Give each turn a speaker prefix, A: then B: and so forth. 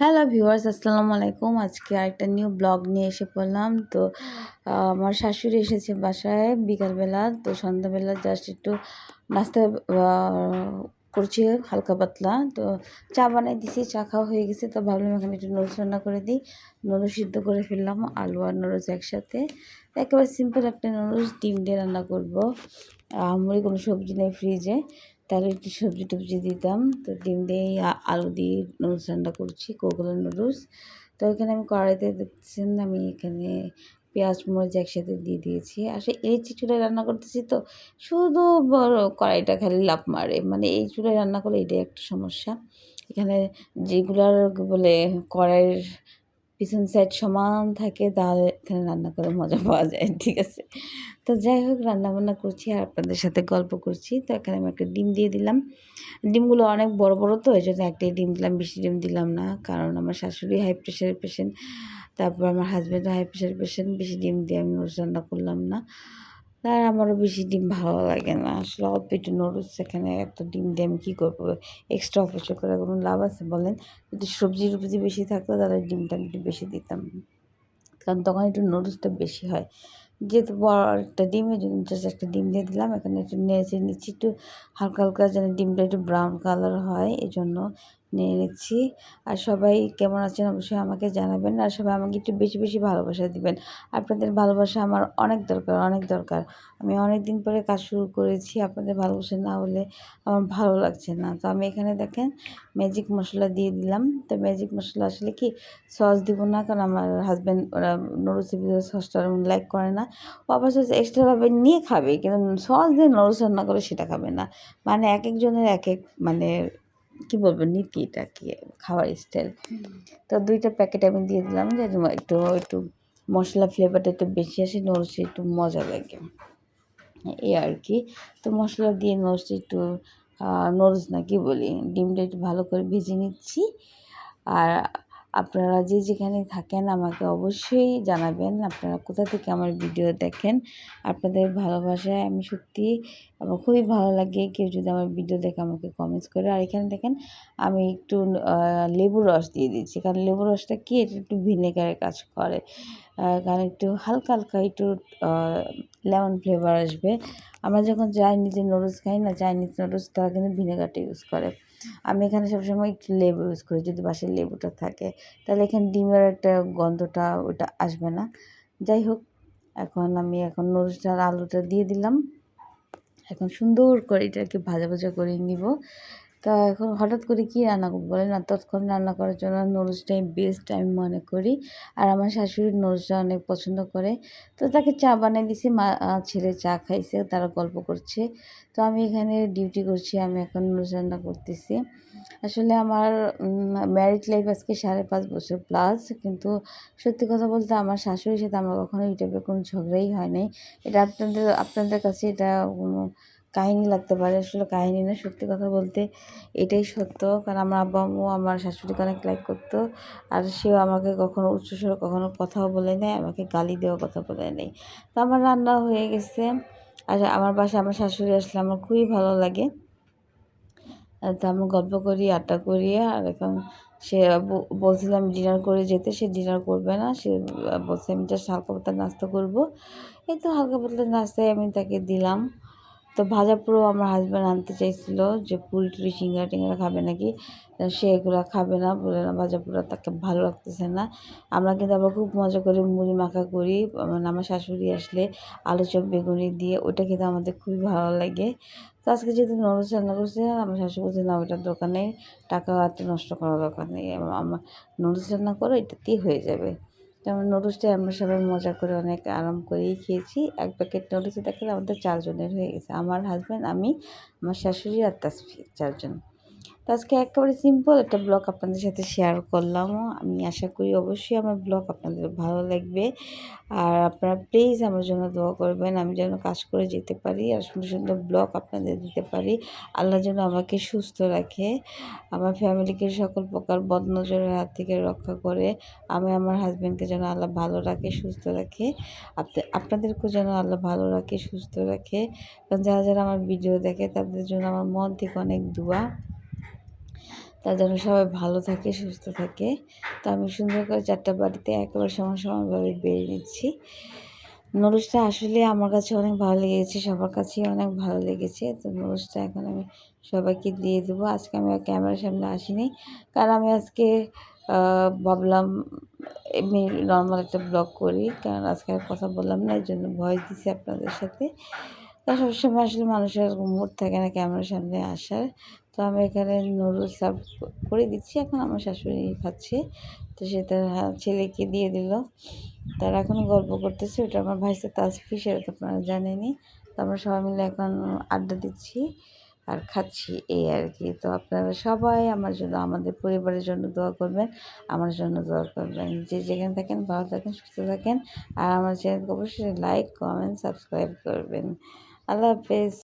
A: Hello viewers, আসসালামু আলাইকুম। আজকে আরেকটা নিউ ব্লগ নিয়ে এসে পড়লাম। তো আমার শাশুড়ি এসেছে বাসায় বিকালবেলা। তো সন্ধ্যাবেলা জাস্ট একটু নাস্তা আ করছি হালকা পাতলা। তো চা বানাই দিছি, চা খাওয়া হয়ে গেছে। তো ভাবলাম এখানে একটু নুডলস রান্না করে দিই। নুডলস সিদ্ধ করে ফেললাম, আলু আর নুডলস একসাথে। একেবারে সিম্পল একটা নুডলস ডিম দিয়ে রান্না করব। আহামরি কোনো সবজি নেই ফ্রিজে, তাহলে একটু সবজি-টবজি দিতাম। তো ডিম দিয়েই আলু দিয়ে নুডলস রান্না করছি, কোকোনাট নুডলস। তো এখানে আমি কড়াইতে দেখতেছেন আমি এখানে পেঁয়াজ মরিচ একসাথে দিয়ে দিয়েছি। আসলে এই চুলায় রান্না করতেছি তো শুধু বড় কড়াইটা খালি লাফ মারে। মানে এই চুলায় রান্না করলে এটাই একটা সমস্যা। এখানে যেগুলার বলে কড়াইয়ের পিছন সাইড সমান থাকে তাহলে এখানে রান্না করে মজা পাওয়া যায়। ঠিক আছে? তো যাই হোক রান্নাবান্না করছি আর আপনাদের সাথে গল্প করছি। তো এখানে আমি একটা ডিম দিয়ে দিলাম। ডিমগুলো অনেক বড়, বড় তো এজন্য একটাই ডিম দিলাম, বেশি ডিম দিলাম না। কারণ আমার শাশুড়ি হাই প্রেশারের পেশেন্ট। তারপর আমার হাসব্যান্ডও হাই প্রেশারের পেশেন্ট। বেশি ডিম দিয়ে আমি নুডলস রান্না করলাম না। আর আমারও বেশি ডিম ভালো লাগে না। আসলে অল্প একটু নুডলস এখানে এত ডিম দিয়ে আমি কী করবো? এক্সট্রা অপচয় করে কোনো লাভ আছে বলেন? যদি সবজি-টবজি বেশি থাকতো তাহলে ডিমটা আমি একটু বেশি দিতাম। কারণ তখন একটু নুডলসটা বেশি হয়। যেহেতু বড় একটা ডিমের জন্য জাস্ট একটা ডিম দিয়ে দিলাম। এখানে একটু নেড়ে-চেড়ে নিচ্ছি, একটু হালকা, হালকা যেন ডিমটা একটু ব্রাউন কালার হয় এজন্য নেড়ে নিচ্ছি। আর সবাই কেমন আছেন অবশ্যই আমাকে জানাবেন। আর সবাই আমাকে একটু বেশি, বেশি ভালোবাসা দিবেন। আপনাদের ভালোবাসা আমার অনেক দরকার, অনেক দরকার। আমি অনেকদিন পরে কাজ শুরু করেছি। আপনাদের ভালোবাসা না হলে আমার ভালো লাগছে না। তো আমি এখানে দেখেন ম্যাজিক মসলা দিয়ে দিলাম। তো ম্যাজিক মসলা আসলে কি সস দিব না, কারণ আমার হাসব্যান্ড ওরা নুডলসের ভিতরে সসটা লাইক করে না। ও আবার সস এক্সট্রাভাবে নিয়ে খাবে, কিন্তু সস দিয়ে নুডলস রান্না করে সেটা খাবে না। মানে একেকজনের একেক মানে কী বলবো নীতি এটা কি খাওয়ার স্টাইল। তো ২ টা প্যাকেট আমি দিয়ে দিলাম যে একটু মশলা ফ্লেভারটা একটু বেশি আসে, নুডলসে একটু মজা লাগে। এই আর কি। তো মশলা দিয়ে নুডলসটা একটু নুডলস না কি বলি, ডিমটা একটু ভালো করে ভেজে নিচ্ছি। আর আপনারা যে যেখানে থাকেন আমাকে অবশ্যই জানাবেন আপনারা কোথা থেকে আমার ভিডিও দেখেন। আপনাদের ভালোবাসায় আমি সত্যিই আমার খুবই ভালো লাগে কেউ যদি আমার ভিডিও দেখে আমাকে কমেন্টস করে। আর এখানে দেখেন আমি একটু লেবুর রস দিয়ে দিচ্ছি। কারণ লেবুর রসটা কি এটা একটু ভিনেগারের কাজ করে। কারণ একটু হালকা, হালকা একটু আ লেমন ফ্লেভার আসবে। আমরা যখন চাইনিজে নুডলস খাই না, চাইনিজ নুডলস তারা কিন্তু ভিনেগারটা ইউজ করে। আমি এখানে সবসময় একটু লেবু ইউজ করি যদি বাসায় লেবুটা থাকে। তাহলে এখানে ডিমের একটা গন্ধটা ওটা আসবে না। যাই হোক এখন নুডলসটা আর আলুটা দিয়ে দিলাম। এখন সুন্দর করে এটাকে ভাজা, ভাজা করে নিব। তা এখন হঠাৎ করে কী রান্না করব বলেন? আর তৎক্ষণ রান্না করার জন্য নুডলসটাই বেস্ট আমি মনে করি। আর আমার শাশুড়ি নুডলসটা অনেক পছন্দ করে। তো তাকে চা বানিয়ে দিছি, ছেলে চা খাইছে, তারা গল্প করছে। তো আমি এখানে ডিউটি করছি, আমি এখন নুডলস রান্না করতেছি। আসলে আমার ম্যারিড লাইফ আজকে ৫.৫ বছর প্লাস। কিন্তু সত্যি কথা বলতে আমার শাশুড়ির সাথে আমার কখনো এই টাইপের কোনো ঝগড়াই হয় নাই। এটা আপনাদের কাছে এটা কোনো কাহিনী লাগতে পারে, আসলে কাহিনী না, সত্যি কথা বলতে এটাই সত্য। কারণ আমার আব্বু-আম্মু আমার শাশুড়িকে অনেক লাইক করতো। আর সেও আমাকে কখনো উচ্চস্বরে কখনো কথাও বলে নাই, আমাকে গালি দেওয়ার কথা বলে নাই। তো আমার রান্না হয়ে গেছে। আর আমার বাসায় আমার শাশুড়ি আসলে আমার খুবই ভালো লাগে। তো আমরা গল্প করি, আড্ডা করি। আর এখন সে বলছিলাম ডিনার করে যেতে, সে ডিনার করবে না। সে বলছে আমি জাস্ট হালকা পাতলা নাস্তা করব। এই তো হালকা পাতলা নাস্তায় আমি তাকে দিলাম। তো ভাজা পুড়ো আমার হাসব্যান্ড আনতে চাইছিল যে পুরি-টুরি, সিঙ্গারা-টিঙ্গারা খাবে নাকি? সে এগুলা খাবে না, বলে না ভাজা পোড়া তাকে ভালো লাগতেছে না। আমরা কিন্তু আবার খুব মজা করে মুড়ি মাখা করি। মানে আমার শাশুড়ি আসলে আলু চপ, বেগুনি দিয়ে ওটা খেতে আমাদের খুবই ভালো লাগে। তো আজকে যেহেতু নুডলস রান্না করছে, আমার শাশুড়ি বলছে, "না ওটার দরকার নেই, টাকা এত নষ্ট করার দরকার নেই। আমার নুডলস রান্না করো, এটাতেই হয়ে যাবে।" যেমন নুডলসটাই আমরা সবাই মজা করে অনেক আরাম করেই খেয়েছি। ১ প্যাকেট নুডলসে দেখেন আমাদের ৪ জনের হয়ে গেছে। আমার হাসব্যান্ড, আমি, আমার শাশুড়ি আর তাসফি ৪ জন। তো আজকে একেবারে সিম্পল একটা ব্লগ আপনাদের সাথে শেয়ার করলাম। আমি আশা করি অবশ্যই আমার ব্লগ আপনাদের ভালো লাগবে। আর আপনারা প্লিজ আমার জন্য দোয়া করবেন। আমি যেন কাজ করে যেতে পারি আর সুন্দর, সুন্দর ব্লগ আপনাদের দিতে পারি। আল্লাহ যেন আমাকে সুস্থ রাখে। আমার ফ্যামিলিকে সকল প্রকার বদনজরের হাত থেকে রক্ষা করে। আমি আমার হাসব্যান্ডকে যেন আল্লাহ ভালো রাখে, সুস্থ রাখে। আপনাদেরকেও যেন আল্লাহ ভালো রাখে, সুস্থ রাখে। কারণ যারা, যারা আমার ভিডিও দেখে তাদের জন্য আমার মন থেকে অনেক দোয়া। তো তার জন্য সবাই ভালো থাকে, সুস্থ থাকে। তো আমি সুন্দর করে 4টা বাটিতে একেবারে সমান সমানভাবে বেড়ে নিচ্ছি। নুডলসটা আসলে আমার কাছে অনেক ভালো লেগেছে, সবার কাছেই অনেক ভালো লেগেছে। তো নুডলসটা এখন আমি সবাইকে দিয়ে দেবো। আজকে আমি আর ক্যামেরার সামনে আসিনি, কারণ আমি আজকে ভাবলাম এমনি নর্মাল একটা ব্লগ করি, কারণ আজকে আর কথা বললাম না, এই জন্য ভয়েস দিচ্ছি আপনাদের সাথে। তা সবসময় আসলে মানুষের মুড থাকে না ক্যামেরার সামনে আসার। তো আমি এখানে নুডলস সার্ভ করে দিচ্ছি, এখন আমার শাশুড়ি খাচ্ছে। তো সে তার ছেলেকে দিয়ে দিল। তারা এখন গল্প করতেছে, ওটা আমার ভাইসা তাসফি, সেটা তো আপনারা জানেনই। তো আমরা সবাই মিলে এখন আড্ডা দিচ্ছি আর খাচ্ছি, এই আর কি। তো আপনারা সবাই আমার জন্য, আমাদের পরিবারের জন্য দোয়া করবেন, আমার জন্য দোয়া করবেন। যে যেখানে থাকেন ভালো থাকেন, সুস্থ থাকেন। আর আমার চ্যানেলকে অবশ্যই লাইক, কমেন্ট, সাবস্ক্রাইব করবেন। আল্লাহ হাফেজ।